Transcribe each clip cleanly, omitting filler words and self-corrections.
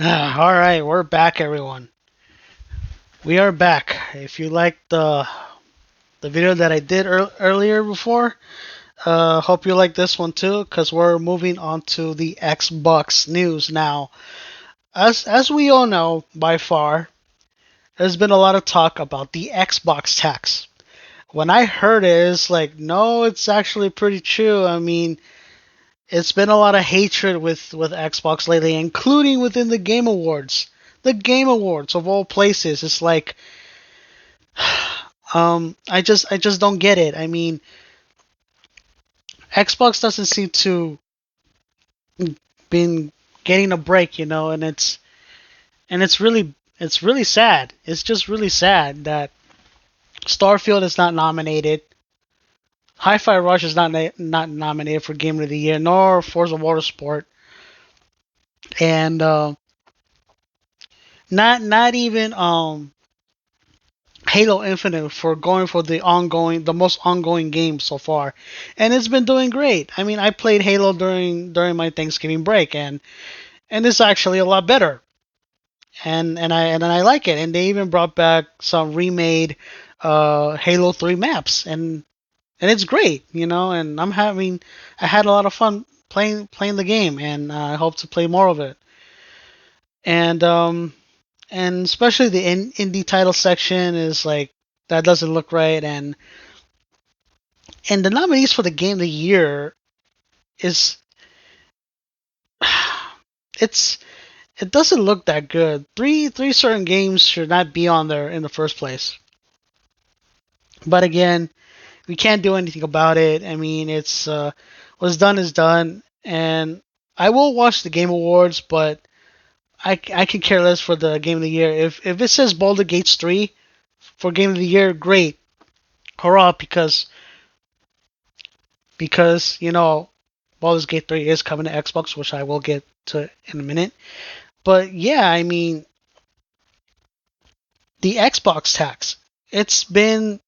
All right, we're back, everyone. We are back. If you liked the video that I did earlier before, hope you like this one too, because we're moving on to the Xbox news now. As we all know, by far, there's been a lot of talk about the Xbox tax. When I heard it, it's like, no, it's actually pretty true. I mean, it's been a lot of hatred with Xbox lately, including within the Game Awards. The Game Awards of all places. It's like I just don't get it. I mean, Xbox doesn't seem to been getting a break, and it's really sad. It's just really sad that Starfield is not nominated. Hi-Fi Rush is not nominated for Game of the Year, nor Forza Motorsport, and not even Halo Infinite for going for the most ongoing game so far, and it's been doing great. I mean, I played Halo during my Thanksgiving break, and it's actually a lot better, and I like it. And they even brought back some remade Halo 3 maps, and it's great, And I had a lot of fun playing the game, and I hope to play more of it. And especially the indie title section is like that doesn't look right, and the nominees for the game of the year is it's it doesn't look that good. Three certain games should not be on there in the first place. But again, we can't do anything about it. I mean, it's what's done is done, and I will watch the Game Awards, but I can care less for the Game of the Year. If it says Baldur's Gate 3 for Game of the Year, great, hurrah! Because Baldur's Gate 3 is coming to Xbox, which I will get to in a minute. But yeah, I mean, the Xbox tax. It's been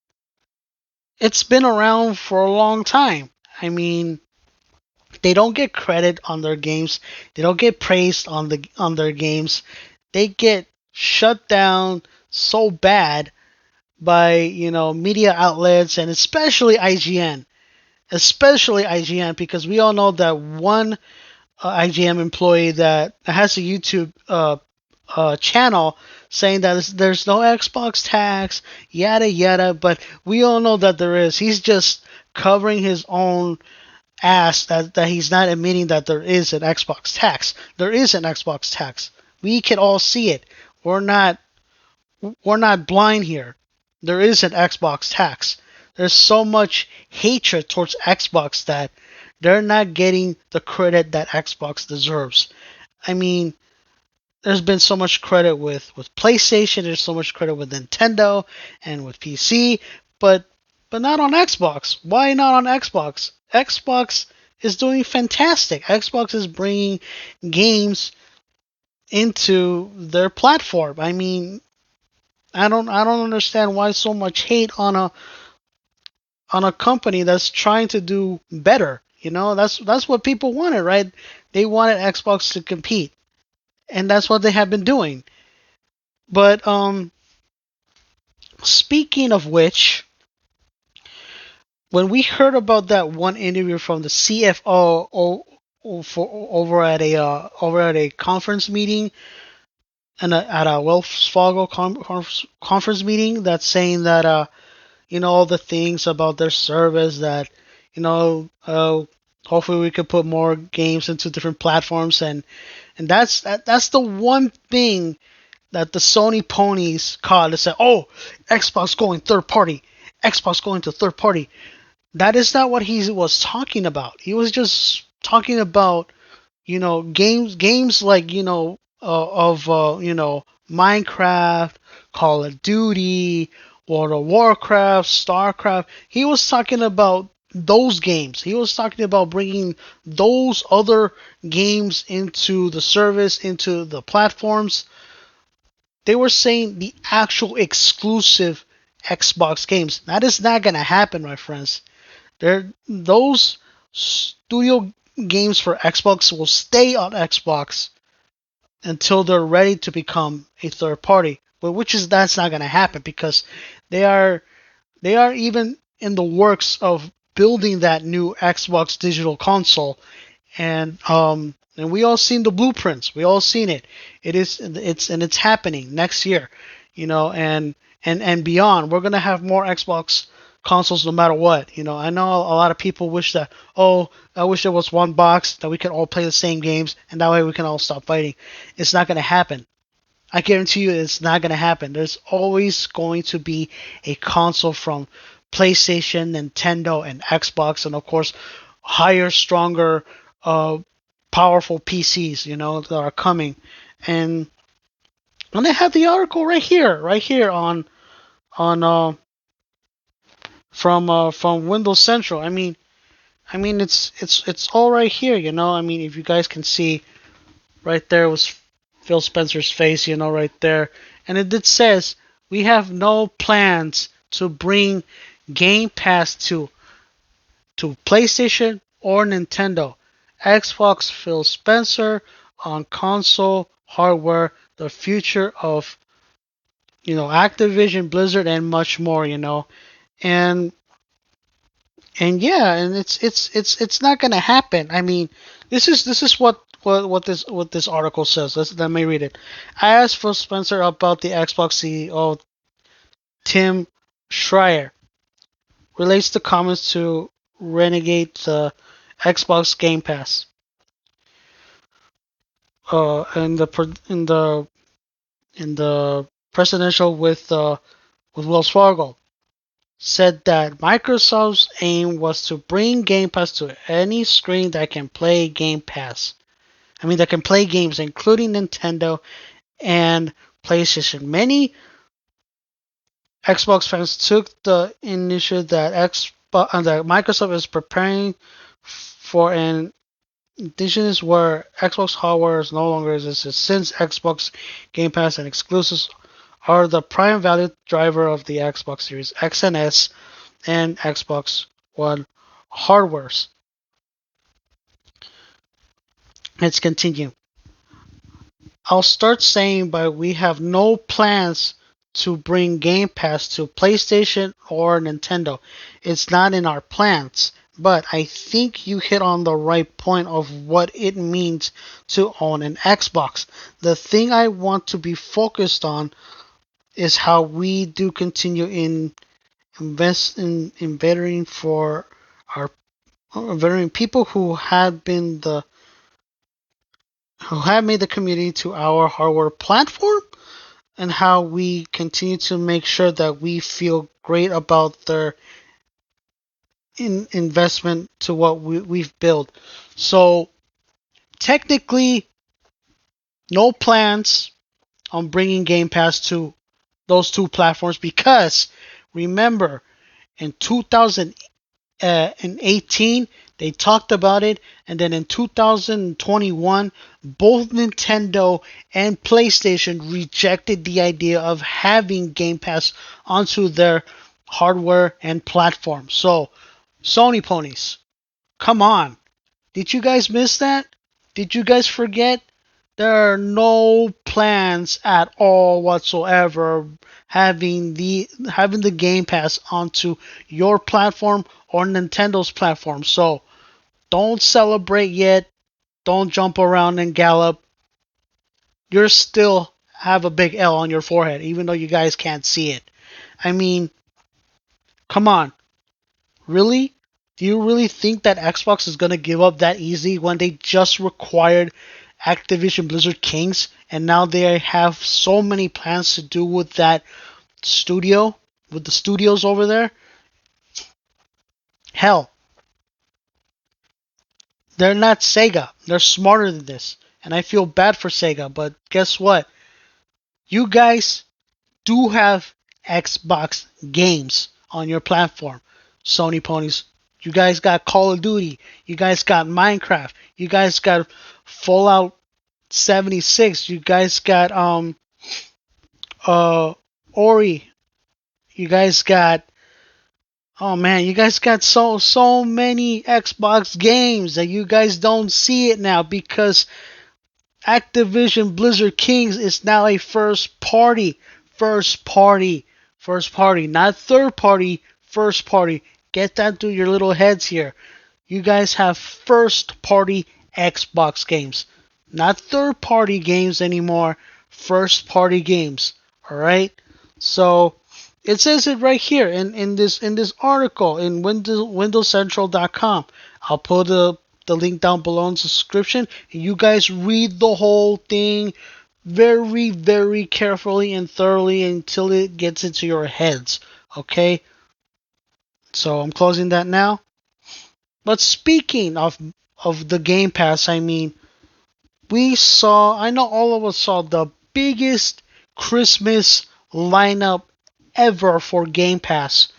it's been around for a long time. I mean, they don't get credit on their games. They don't get praised on their games. They get shut down so bad by, media outlets, and especially IGN. Especially IGN, because we all know that one IGN employee that has a YouTube channel saying that there's no Xbox tax, yada yada. But we all know that there is. He's just covering his own ass that he's not admitting that there is an Xbox tax. There is an Xbox tax. We can all see it. We're not we're not blind here. There is an Xbox tax. There's so much hatred towards Xbox that they're not getting the credit that Xbox deserves. I mean, there's been so much credit with PlayStation, there's so much credit with Nintendo and with PC, but not on Xbox. Why not on Xbox? Xbox is doing fantastic. Xbox is bringing games into their platform. I mean, I don't understand why so much hate on a company that's trying to do better. That's what people wanted, right? They wanted Xbox to compete, and that's what they have been doing. But speaking of which, when we heard about that one interview from the CFO over at a conference meeting, and at a Wells Fargo conference meeting, that's saying that all the things about their service, that hopefully we could put more games into different platforms, and that's the one thing that the Sony ponies caught and said, oh, Xbox going third party, Xbox going to third party. That is not what he was talking about. He was just talking about games like of Minecraft, Call of Duty, World of Warcraft, StarCraft. He was talking about those games. He was talking about bringing those other games into the service, into the platforms. They were saying the actual exclusive Xbox games. That is not gonna happen, my friends. Those studio games for Xbox will stay on Xbox until they're ready to become a third party. But which is that's not going to happen because they are they are even in the works of building that new Xbox digital console, and we all seen the blueprints. We all seen it. It's happening next year, and beyond. We're gonna have more Xbox consoles no matter what. I know a lot of people wish that, oh, I wish there was one box that we could all play the same games and that way we can all stop fighting. It's not gonna happen. I guarantee you it's not going to happen. There's always going to be a console from PlayStation, Nintendo, and Xbox, and of course, higher, stronger, uh, powerful PCs, that are coming. And I have the article right here on from Windows Central. I mean, it's all right here. I mean, if you guys can see, right there was Phil Spencer's face, right there. And it says, we have no plans to bring Game Pass to PlayStation or Nintendo. Xbox Phil Spencer on console hardware, the future of, Activision, Blizzard, and much more, And and it's not gonna happen. I mean, this is what this article says. Let me read it. I asked Phil Spencer about the Xbox CEO Tim Schreier relates the comments to renegade the Xbox Game Pass. In the presidential with Wells Fargo said that Microsoft's aim was to bring Game Pass to any screen that can play Game Pass. I mean, that can play games, including Nintendo and PlayStation. Many Xbox fans took the initiative that Microsoft is preparing for an editions where Xbox hardware is no longer exists since Xbox Game Pass and exclusives are the prime value driver of the Xbox Series X and S and Xbox One hardwares. Let's continue. I'll start saying by we have no plans to bring Game Pass to PlayStation or Nintendo. It's not in our plans. But I think you hit on the right point of what it means to own an Xbox. The thing I want to be focused on is how we do continue in invest in bettering for our veteran people who have made the community to our hardware platform, and how we continue to make sure that we feel great about their investment to what we've built. So technically, no plans on bringing Game Pass to those two platforms because remember in 2018 they talked about it, and then in 2021 both Nintendo and PlayStation rejected the idea of having Game Pass onto their hardware and platform. So Sony ponies, come on. Did you guys miss that? Did you guys forget? There are no plans at all whatsoever having the Game Pass onto your platform or Nintendo's platform. So don't celebrate yet. Don't jump around and gallop. You're still have a big L on your forehead, even though you guys can't see it. I mean, come on. Really? Do you really think that Xbox is going to give up that easy when they just required Activision Blizzard Kings and now they have so many plans to do with that studio, with the studios over there? Hell, they're not Sega. They're smarter than this. And I feel bad for Sega, but guess what? You guys do have Xbox games on your platform, Sony ponies. You guys got Call of Duty. You guys got Minecraft. You guys got Fallout 76. You guys got uh Ori. You guys got, oh man, you guys got so many Xbox games that you guys don't see it now because Activision Blizzard Kings is now a first party. First party. First party. Not third party. First party. Get that through your little heads here. You guys have first party Xbox games. Not third party games anymore. First party games. Alright? So it says it right here in this article in windowscentral.com. I'll put the link down below in the description. And you guys read the whole thing very, very carefully and thoroughly until it gets into your heads. Okay? So I'm closing that now. But speaking of the Game Pass, I mean, I know all of us saw the biggest Christmas lineup ever for Game Pass.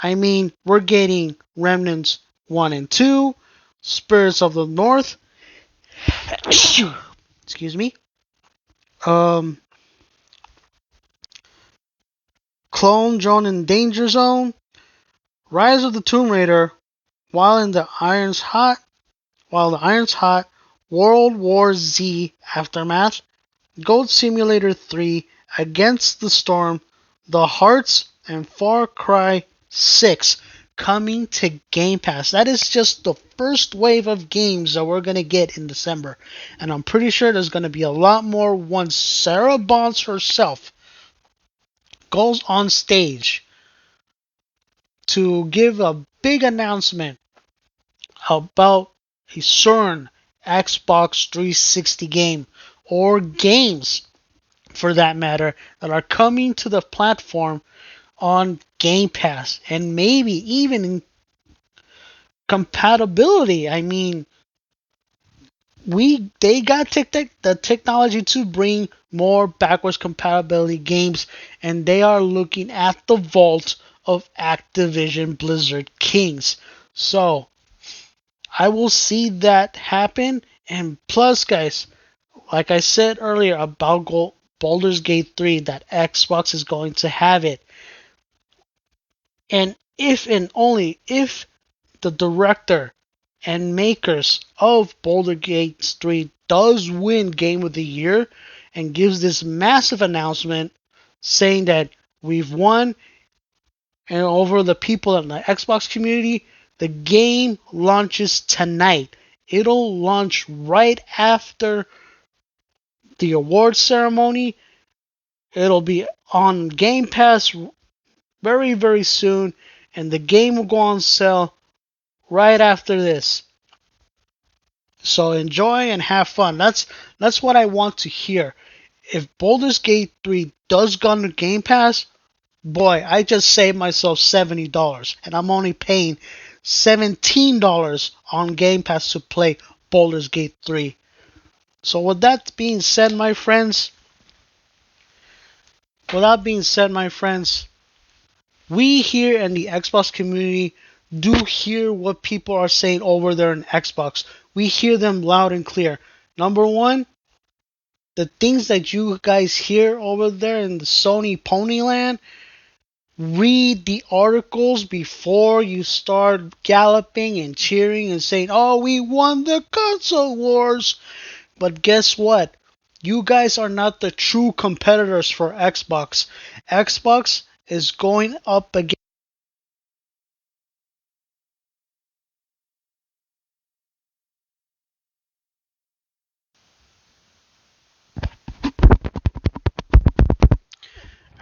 I mean, we're getting Remnants 1 and 2, Spirits of the North, excuse me, Clone Drone and Danger Zone, Rise of the Tomb Raider, While the Iron's Hot, World War Z Aftermath, Goat Simulator 3, Against the Storm, The Hearts, and Far Cry 6 coming to Game Pass. That is just the first wave of games that we're going to get in December. And I'm pretty sure there's going to be a lot more once Sarah Bonds herself goes on stage to give a big announcement about a certain Xbox 360 game or games for that matter that are coming to the platform on Game Pass and maybe even in compatibility. I mean, they got the technology to bring more backwards compatibility games, and they are looking at the vault of Activision Blizzard Kings. So I will see that happen. And plus, guys, like I said earlier about Baldur's Gate 3, that Xbox is going to have it. And if and only if the director and makers of Baldur's Gate 3 does win Game of the Year and gives this massive announcement saying that we've won and over the people in the Xbox community, the game launches tonight. It'll launch right after the award ceremony. It'll be on Game Pass very, very soon, and the game will go on sale right after this. So enjoy and have fun. That's what I want to hear. If Baldur's Gate 3 does go on the Game Pass, boy, I just saved myself $70, and I'm only paying $17 on Game Pass to play Baldur's Gate 3. So with that being said, my friends, we here in the Xbox community do hear what people are saying over there in Xbox. We hear them loud and clear. Number one, the things that you guys hear over there in the Sony Ponyland, read the articles before you start galloping and cheering and saying, oh, we won the console wars. But guess what? You guys are not the true competitors for Xbox. Xbox is going up against.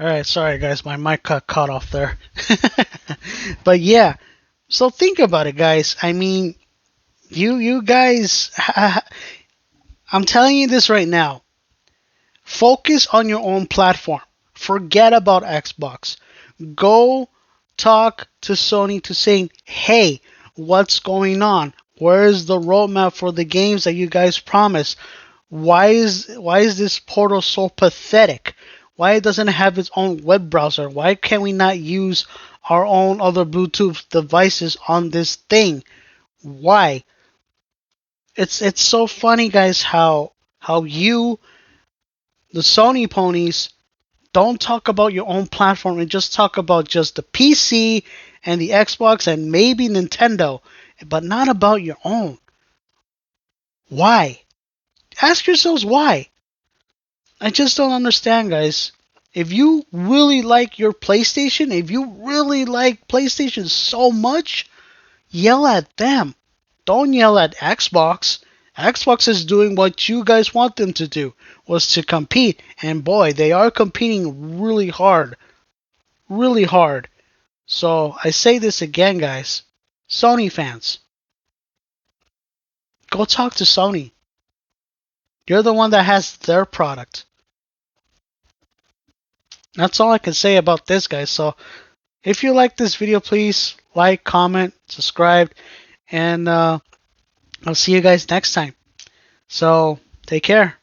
Alright, sorry guys, my mic got caught off there. But yeah, so think about it, guys. I mean, you guys, I'm telling you this right now. Focus on your own platform. Forget about Xbox. Go talk to Sony to saying, hey, what's going on? Where is the roadmap for the games that you guys promised? Why is this portal so pathetic? Why doesn't it have its own web browser? Why can't we not use our own other Bluetooth devices on this thing? Why? It's so funny, guys, how you, the Sony ponies, don't talk about your own platform and just talk about just the PC and the Xbox and maybe Nintendo, but not about your own. Why? Ask yourselves why. I just don't understand, guys. If you really like your PlayStation, if you really like PlayStation so much, yell at them. Don't yell at Xbox. Xbox is doing what you guys want them to do, was to compete. And boy, they are competing really hard. Really hard. So I say this again, guys. Sony fans, go talk to Sony. You're the one that has their product. That's all I can say about this, guys. So if you like this video, please like, comment, subscribe, and I'll see you guys next time. So take care.